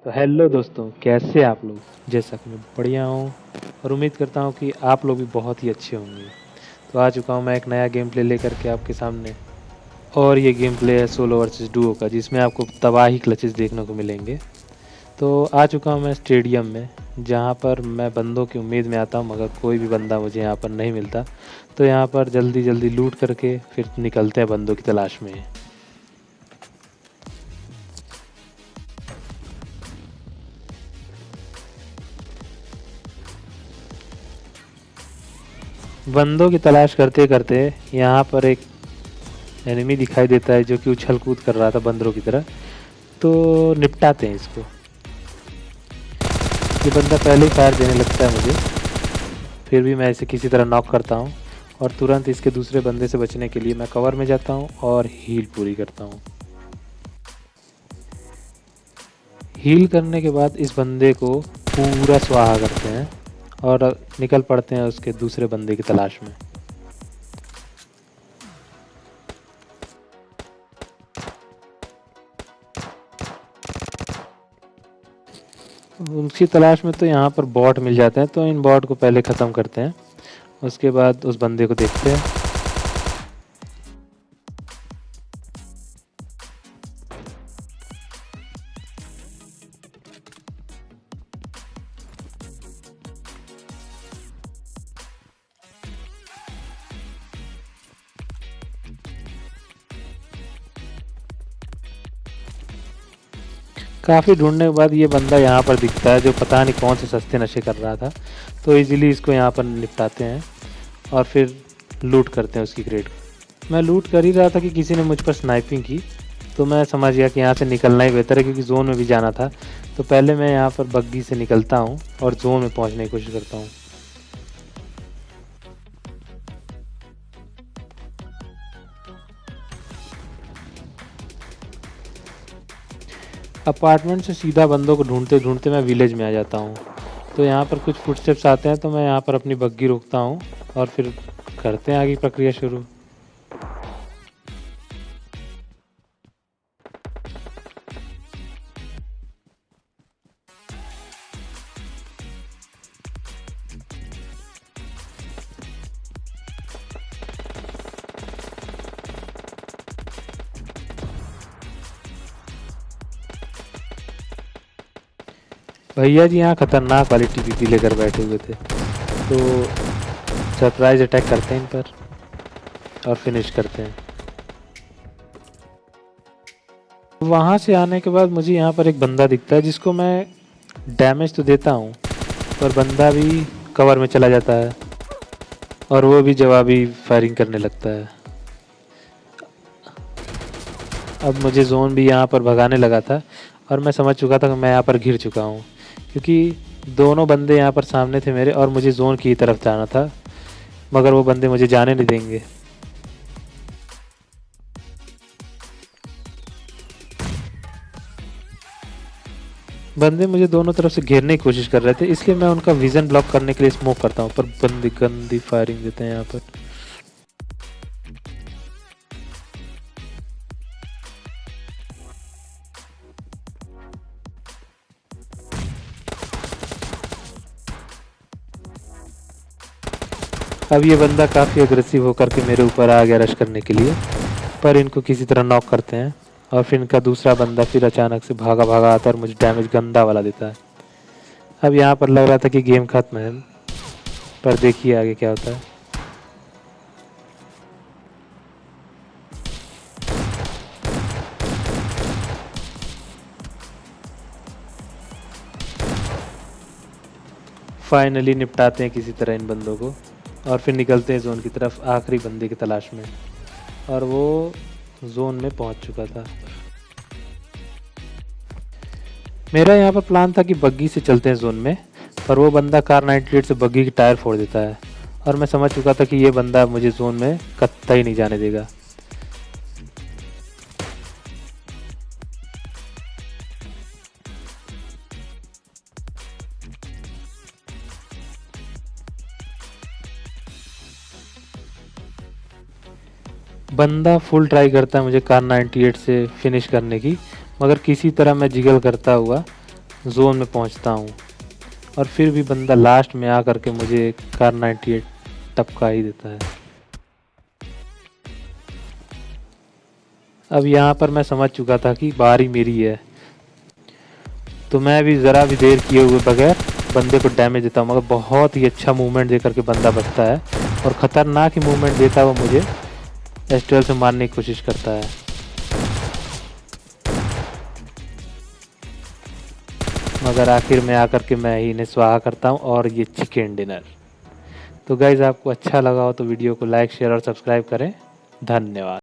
तो हेलो दोस्तों, कैसे आप लोग। जैसा कि मैं बढ़िया हूँ और उम्मीद करता हूँ कि आप लोग भी बहुत ही अच्छे होंगे। तो आ चुका हूँ मैं एक नया गेम प्ले लेकर के आपके सामने। और ये गेम प्ले है सोलो वर्सेस डुओ का, जिसमें आपको तबाही क्लचेस देखने को मिलेंगे। तो आ चुका हूँ मैं स्टेडियम में, जहाँ पर मैं बंदों की उम्मीद में आता हूँ, मगर कोई भी बंदा मुझे यहाँ पर नहीं मिलता। तो यहाँ पर जल्दी जल्दी लूट करके फिर निकलते हैं बंदों की तलाश में। बंदों की तलाश करते करते यहाँ पर एक एनिमी दिखाई देता है, जो कि उछल कूद कर रहा था बंदरों की तरह। तो निपटाते हैं इसको। ये बंदा पहले ही फायर देने लगता है मुझे, फिर भी मैं इसे किसी तरह नॉक करता हूँ। और तुरंत इसके दूसरे बंदे से बचने के लिए मैं कवर में जाता हूँ और हील पूरी करता हूँ। हील करने के बाद इस बंदे को पूरा स्वाहा करते हैं और निकल पड़ते हैं उसके दूसरे बंदे की तलाश में। उसकी तलाश में तो यहाँ पर बॉट मिल जाते हैं, तो इन बॉट को पहले ख़त्म करते हैं। उसके बाद उस बंदे को देखते हैं। काफ़ी ढूंढने के बाद ये बंदा यहाँ पर दिखता है, जो पता नहीं कौन से सस्ते नशे कर रहा था। तो इजीली इसको यहाँ पर निपटाते हैं और फिर लूट करते हैं उसकी क्रेट को। मैं लूट कर ही रहा था कि किसी ने मुझ पर स्नाइपिंग की। तो मैं समझ गया कि यहाँ से निकलना ही बेहतर है, क्योंकि जोन में भी जाना था। तो पहले मैं यहाँ पर बग्गी से निकलता हूँ और जोन में पहुँचने की कोशिश करता हूँ। अपार्टमेंट से सीधा बंदों को ढूंढते ढूंढते मैं विलेज में आ जाता हूँ। तो यहाँ पर कुछ फुटस्टेप्स आते हैं, तो मैं यहाँ पर अपनी बग्गी रोकता हूँ और फिर करते हैं आगे की प्रक्रिया शुरू। भैया जी यहाँ खतरनाक वाली टीपीपी लेकर बैठे हुए थे। तो सरप्राइज अटैक करते हैं इन पर और फिनिश करते हैं। वहाँ से आने के बाद मुझे यहाँ पर एक बंदा दिखता है, जिसको मैं डैमेज तो देता हूँ, पर बंदा भी कवर में चला जाता है और वो भी जवाबी फायरिंग करने लगता है। अब मुझे जोन भी यहाँ पर भगाने लगा था और मैं समझ चुका था कि मैं यहाँ पर घिर चुका हूँ, क्योंकि दोनों बंदे यहाँ पर सामने थे मेरे और मुझे जोन की तरफ जाना था, मगर वो बंदे मुझे जाने नहीं देंगे। बंदे मुझे दोनों तरफ से घेरने की कोशिश कर रहे थे, इसलिए मैं उनका विजन ब्लॉक करने के लिए स्मोक करता हूँ, पर बंदी गंदी फायरिंग देते हैं यहाँ पर। अब ये बंदा काफ़ी अग्रेसिव होकर के मेरे ऊपर आ गया रश करने के लिए, पर इनको किसी तरह नॉक करते हैं। और फिर इनका दूसरा बंदा फिर अचानक से भागा भागा आता है और मुझे डैमेज गंदा वाला देता है। अब यहाँ पर लग रहा था कि गेम खत्म है, पर देखिए आगे क्या होता है। फाइनली निपटाते हैं किसी तरह इन बंदों को और फिर निकलते हैं जोन की तरफ आखिरी बंदे की तलाश में। और वो जोन में पहुंच चुका था। मेरा यहाँ पर प्लान था कि बग्गी से चलते हैं जोन में, पर वो बंदा कार 98 से बग्गी की टायर फोड़ देता है और मैं समझ चुका था कि ये बंदा मुझे जोन में कतई नहीं जाने देगा। बंदा फुल ट्राई करता है मुझे कार 98 से फिनिश करने की, मगर किसी तरह मैं जिगल करता हुआ जोन में पहुंचता हूं और फिर भी बंदा लास्ट में आकर के मुझे कार 98 टपका ही देता है। अब यहाँ पर मैं समझ चुका था कि बारी मेरी है, तो मैं भी ज़रा भी देर किए हुए बगैर बंदे को डैमेज देता हूँ। मगर बहुत ही अच्छा मूवमेंट देकर के बंदा बचता है और ख़तरनाक ही मूवमेंट देता है वो मुझे। S12 से मारने की कोशिश करता है, मगर आखिर में आकर के मैं ही इन्हें स्वाहा करता हूँ और ये चिकन डिनर। तो गाइज़ आपको अच्छा लगा हो तो वीडियो को लाइक शेयर और सब्सक्राइब करें। धन्यवाद।